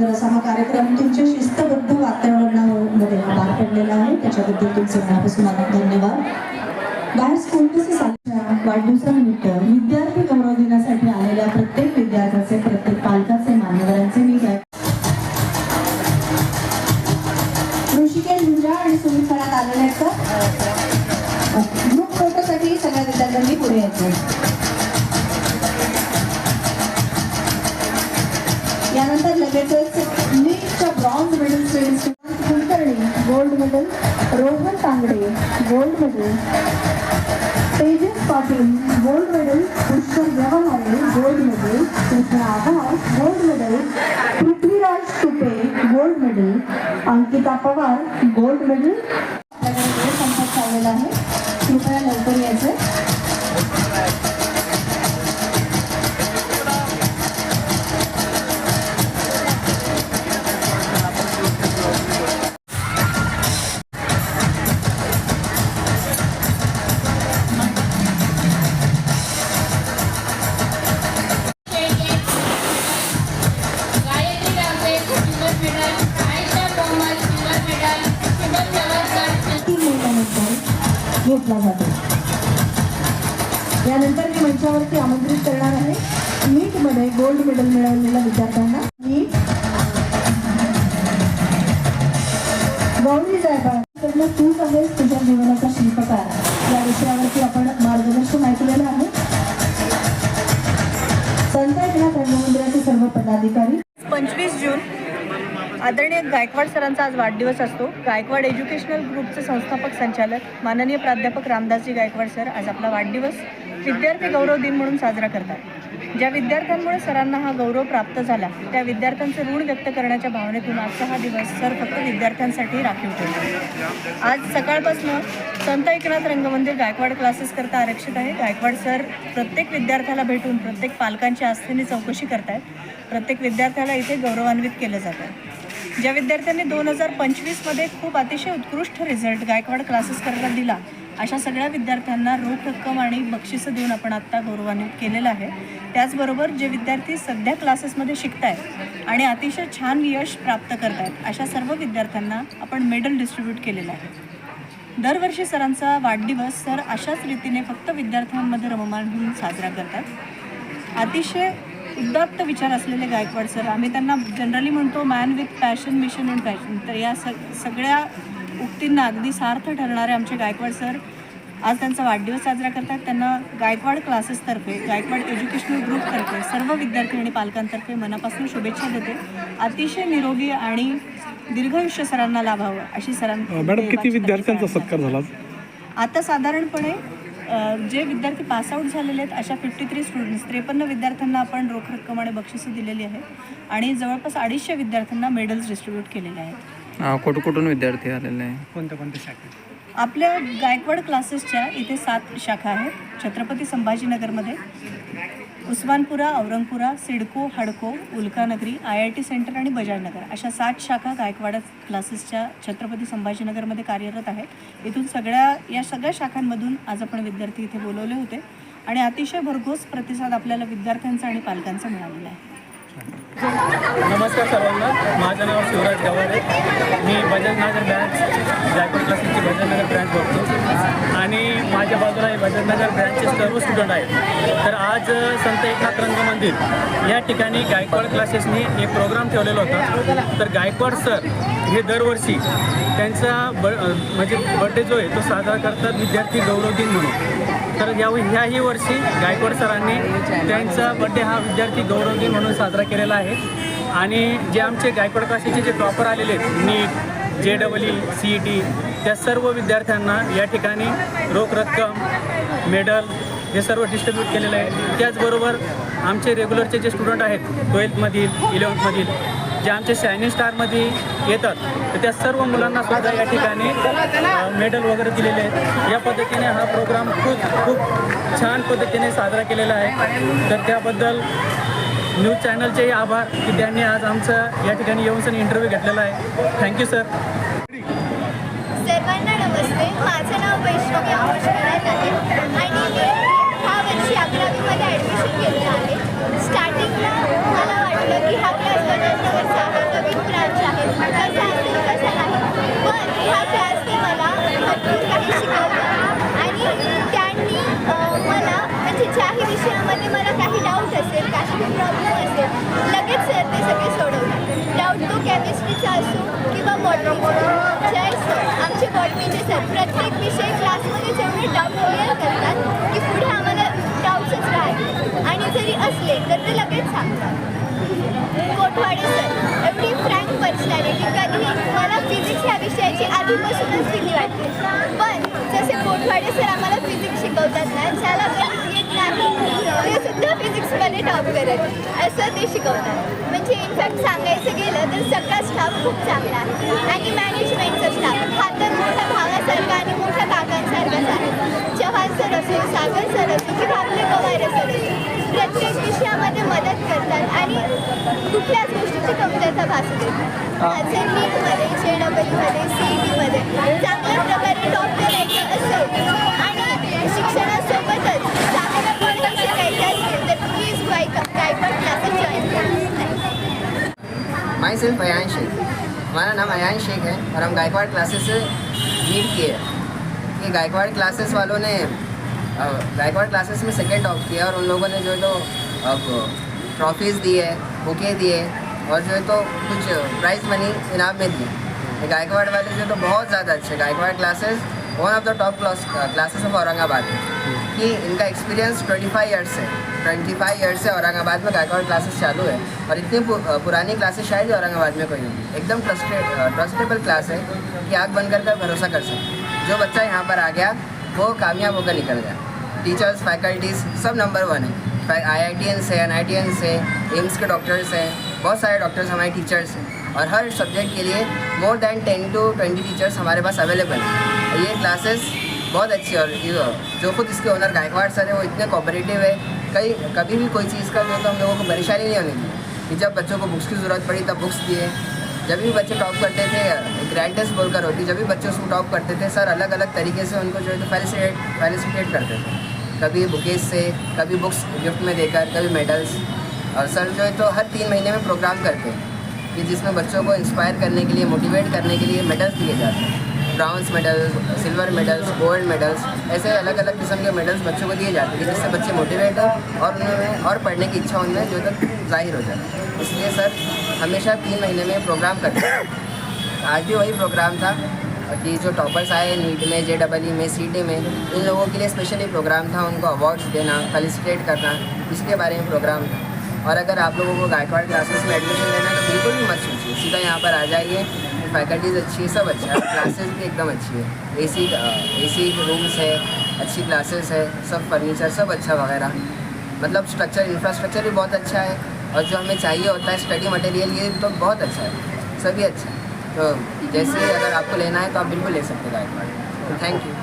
सुंदर असा हा कार्यक्रम तुमच्या शिस्तबद्ध वातावरणामध्ये पार पडलेला आहे, त्याच्याबद्दल तुमचे मनापासून धन्यवाद. बाहेर स्कूल बसेस वाढदिवसानिमित्त विद्यार्थी गौरव दिनासाठी आलेल्या प्रत्येक विद्यार्थ्याचे, प्रत्येक पालकाचे, मान्यवरांचे मी ऋषिकेश गुजरा आणि सुनील फरात आलेले आहेत. ग्रुप फोटोसाठी सगळ्या विद्यार्थ्यांनी पुढे यायचं. यानंतर लगेचच नीटच्या bronze medal student Kulkarni gold medal, Rohan Tangde gold medal, Tejas Patil gold medal, Pushkar Vyavahare gold medal, Krishna Awhad gold medal, Prithviraj Tupe gold medal, Ankita Pawar gold medal. आपल्याकडे वेळ संपत चाललेला आहे, कृपया लवकर यायचं. घेतला जातो. यानंतर मी मंचावरती आमंत्रित करणार आहे नीटमध्ये गोल्ड मेडल मिळवलेल्या विद्यार्थ्यांना. मी गौरी जायभाळ, तूच आहेस तुझ्या जीवनाचा शिल्पकार या विषयावरती आपण मार्गदर्शन ऐकलेलं आहे. संत एकनाथ रंगमंदिराचे सर्व पदाधिकारी. 25 जून आदरणीय गायकवाड सरांचा आज वाढदिवस असतो. गायकवाड एज्युकेशनल ग्रुपचे संस्थापक संचालक माननीय प्राध्यापक रामदासजी गायकवाड सर आज आपला वाढदिवस विद्यार्थी गौरव दिन म्हणून साजरा करतात. ज्या विद्यार्थ्यांमुळे सरांना हा गौरव प्राप्त झाला त्या विद्यार्थ्यांचे ऋण व्यक्त करण्याच्या भावनेतून आजचा हा दिवस सर फक्त विद्यार्थ्यांसाठी राखीव ठेवतो. आज सकाळपासून संत एकनाथ रंगमंदिर गायकवाड क्लासेस करता आरक्षित आहे. गायकवाड सर प्रत्येक विद्यार्थ्याला भेटून प्रत्येक पालकांच्या आस्थेने चौकशी करतायत. प्रत्येक विद्यार्थ्याला इथे गौरवान्वित केलं जातं. ज्या विद्यार्थ्यांनी 2025मध्ये खूप अतिशय उत्कृष्ट रिझल्ट गायकवाड क्लासेस करता दिला अशा सगळ्या विद्यार्थ्यांना रोख रक्कम आणि बक्षिसं देऊन आपण आत्ता गौरवान्वित केलेलं आहे. त्याचबरोबर जे विद्यार्थी सध्या क्लासेसमध्ये शिकत आहेत आणि अतिशय छान यश प्राप्त करत आहेत अशा सर्व विद्यार्थ्यांना आपण मेडल डिस्ट्रीब्यूट केलेलं आहे. दरवर्षी सरांचा वाढदिवस सर अशाच रीतीने फक्त विद्यार्थ्यांमध्ये रममाण होऊन साजरा करतात. अतिशय उदात्त विचार असलेले गायकवाड सर, आम्ही त्यांना जनरली म्हणतो man with passion, mission and passion. तर या सगळ्या उक्तींना अगदी सार्थ ठरणारे आमचे गायकवाड सर आज त्यांचा वाढदिवस साजरा करतात. त्यांना गायकवाड क्लासेसतर्फे, गायकवाड एज्युकेशनल ग्रुपतर्फे, सर्व विद्यार्थी आणि पालकांतर्फे मनापासून शुभेच्छा देते. अतिशय निरोगी आणि दीर्घायुष्य सरांना लाभावं अशी सरांना. मॅडम, किती विद्यार्थ्यांचा सत्कार झाला आता? साधारणपणे जे विद्यार्थी पासआउट झालेले आहेत अशा 53 स्टुडंट्स, 53 विद्यार्थ्यांना आपण रोख रक्कम आणि बक्षिसं दिलेली आहे आणि जवळपास 250 विद्यार्थ्यांना मेडल्स डिस्ट्रीब्यूट केलेले आहेत. कुठून विद्यार्थी आलेले आहे? कोणत्या शाखा? आपल्या गायकवाड क्लासेसच्या इथे 7 शाखा आहेत. छत्रपती संभाजीनगरमध्ये उस्मानपुरा, औरंगपुरा, सिडको, हडको, उल्कानगरी, IIT सेंटर आणि बजाजनगर अशा 7 शाखा गायकवाड क्लासेसच्या छत्रपती संभाजीनगरमध्ये कार्यरत आहेत. इथून या सगळ्या शाखांमधून आज आपण विद्यार्थी इथे बोलवले होते आणि अतिशय भरघोस प्रतिसाद आपल्याला विद्यार्थ्यांचा आणि पालकांचा मिळालेला आहे. नमस्कार सर्वांना, माझं नाव शिवराज गवारे. मी बजाजनगर ब्रँच, गायकवाड क्लासेसची बजाजनगर ब्रँच बघतो आणि माझ्या बाजूला हे बजाजनगर ब्रँचचे सर्व स्टुडंट आहेत. तर आज संत एकनाथ रंगमंदिर या ठिकाणी गायकवाड क्लासेसनी एक प्रोग्राम ठेवलेला होता. तर गायकवाड सर हे दरवर्षी त्यांचा म्हणजे बड्डे जो आहे तो साजरा करतात विद्यार्थी गौरव दिन म्हणून. तर ह्याही वर्षी गायकवाड सरांनी त्यांचा बड्डे हा विद्यार्थी गौरव दिन म्हणून साजरा केलेला आहे. आणि जे आमचे गायकवाड क्लासेसचे जे टॉपर आलेले आहेत, नीट, JEE, CET, त्या सर्व विद्यार्थ्यांना या ठिकाणी रोख रक्कम, मेडल हे सर्व डिस्ट्रीब्यूट केलेलं आहे. त्याचबरोबर आमचे रेग्युलरचे जे स्टुडंट आहेत 12थमधील, 11थमधील, जे आमचे शायनिंग स्टारमध्ये येतात तर त्या सर्व मुलांना सुद्धा या ठिकाणी मेडल वगैरे दिलेले आहेत. या पद्धतीने हा प्रोग्राम खूप छान पद्धतीने साजरा केलेला आहे. तर त्याबद्दल न्यूज चॅनलचेही आभार की त्यांनी आज आमचं या ठिकाणी येऊन इंटरव्ह्यू घेतलेला आहे. Thank you sir. सर्वांना नमस्ते. माझं नाव वैष्णवी अमोश आहे आणि मी ह्या वर्षी 11वीमध्ये ॲडमिशन केलेलं आहे. स्टार्टिंगला मला वाटलं की हा क्लास बनवण्यावर डाऊट तो केमिस्ट्रीचा असो किंवा बॉटनीचा. जय सर, आमचे बॉटनीचे सर प्रत्येक विषय क्लासमध्ये जेवढे डाऊट क्लिअर करतात की पुढे आम्हाला डाऊट्सच राहतील आणि जरी असले तर ते लगेच सांगतात. कोटवाडे सर एवढी फ्रँक पर्सनॅलिटी. कधीही मला फिजिक्स ह्या विषयाची आधीपासूनच भीती वाटते, पण जसे कोटवाडे सर आम्हाला फिजिक्स शिकवतात ना, ज्याला गणित येत नाही ते सुद्धा फिजिक्समध्ये टॉप करत असं ते शिकवतात. म्हणजे इनफॅक्ट सांगायचं गेलं तर सगळा स्टाफ खूप चांगला आहे आणि मॅनेजमेंटचा स्टाफ हा तर मोठ्या भावासारखा आणि मोठ्या काकांसारखाच आहे. चव्हाण सर असो, सागर सर असो किंवा आपले गवारे सर असो, प्रत्येक विषयामध्ये मदत करतात आणि कुठल्याच गोष्टीची कमतरता भासू देतात. माझे नीटमध्ये, JEEमध्ये, CETमध्ये चांगल्या प्रकारे टॉप करायचं असेल आणि शिक्षणासोबतच चांगल्यापणे शिकायचं असेल तर प्लीज गायकवाड क्लासेस जॉईन करा. My self Ayaan Shaikh. हमारा नाम अयान शेख है और हम गायकवाड़ क्लासेस से लीड किए हैं. ये गायकवाड़ क्लासेस वालों ने गायकवाड़ क्लासेस में सेकेंड टॉप किया और उन लोगों ने जो है तो अब ट्रॉफीज़ दी है, बुके दिए और जो है तो कुछ प्राइज़ मनी इनाम में दी. ये गायकवाड़ वाले जो है तो बहुत ज़्यादा अच्छे. Gaikwad classes one of the top classes of Aurangabad है कि इनका एक्सपीरियंस 25 ईयर्स है. 25 ईयर्स से औरंगाबाद में गायकवाड़ क्लासेस चालू है और इतनी पुरानी क्लासेस शायद ही औरंगाबाद में कोई होगी. एकदम ट्रस्टेबल क्लास है कि आँख बंद कर भरोसा कर सकते. जो बच्चा यहाँ पर आ गया वो कामयाब होकर निकल गया. टीचर्स, फैकल्टीज़ सब नंबर 1 है. IITians है, NITians है, एम्स के डॉक्टर्स हैं, बहुत सारे डॉक्टर्स हमारे टीचर्स हैं और हर सब्जेक्ट के लिए मोर दैन 10 to 20 टीचर्स हमारे पास अवेलेबल हैं. ये क्लासेस बहुत अच्छी है और जो खुद इसके ओनर गायकवाड़ सर है वो इतने कोऑपरेटिव है. कभी भी कोई चीज़ का जो तो हम लोगों को परेशानी नहीं होने दी कि जब बच्चों को बुक्स की ज़रूरत पड़ी तब बुक्स दिए. जब भी बच्चे टॉप करते थे, ग्रैंड टेस्ट बोलकर होती, जब भी बच्चे उसको टॉप करते थे सर अलग अलग तरीके से उनको जो है तो फेलिसिटेट करते थे. कभी बुकेज से, कभी बुक्स गिफ्ट में देकर, कभी मेडल्स. और सर जो है तो हर 3 महीने में प्रोग्राम करते हैं कि जिसमें बच्चों को इंस्पायर करने के लिए, मोटिवेट करने के लिए मेडल्स दिए जाते हैं. Bronze medal, silver medals, gold medals, ऐसे अलग अलग किस्म के मेडल्स बच्चों को दिए जाते हैं जिससे बच्चे मोटिवेट हो और उनमें और पढ़ने की इच्छा उनमें जो है जाहिर हो जाए. इसलिए सर हमेशा 3 महीने में प्रोग्राम करते हैं. आज भी वही प्रोग्राम था कि जो टॉपर्स आए नीट में, JEE में, CET में, इन लोगों के लिए स्पेशली प्रोग्राम था. उनको अवार्ड्स देना, फेलिसिटेट करना, इसके बारे में प्रोग्राम था. और अगर आप लोगों को गायकवाड़ क्लासेस में एडमिशन लेना है तो बिल्कुल भी मत सोचिए, सीधा यहाँ पर आ जाइए. फैकल्टीज़ अच्छी है, सब अच्छा है, क्लासेस भी एकदम अच्छी है. AC रूम्स है, अच्छी क्लासेस है, सब फर्नीचर सब अच्छा वगैरह. मतलब इंफ्रास्ट्रक्चर भी बहुत अच्छा है और जो हमें चाहिए होता है स्टडी मटेरियल ये तो बहुत अच्छा है, सभी अच्छा है. तो जैसे अगर आपको लेना है तो आप बिल्कुल ले सकते हैं गायकवाड़. तो थैंक यू.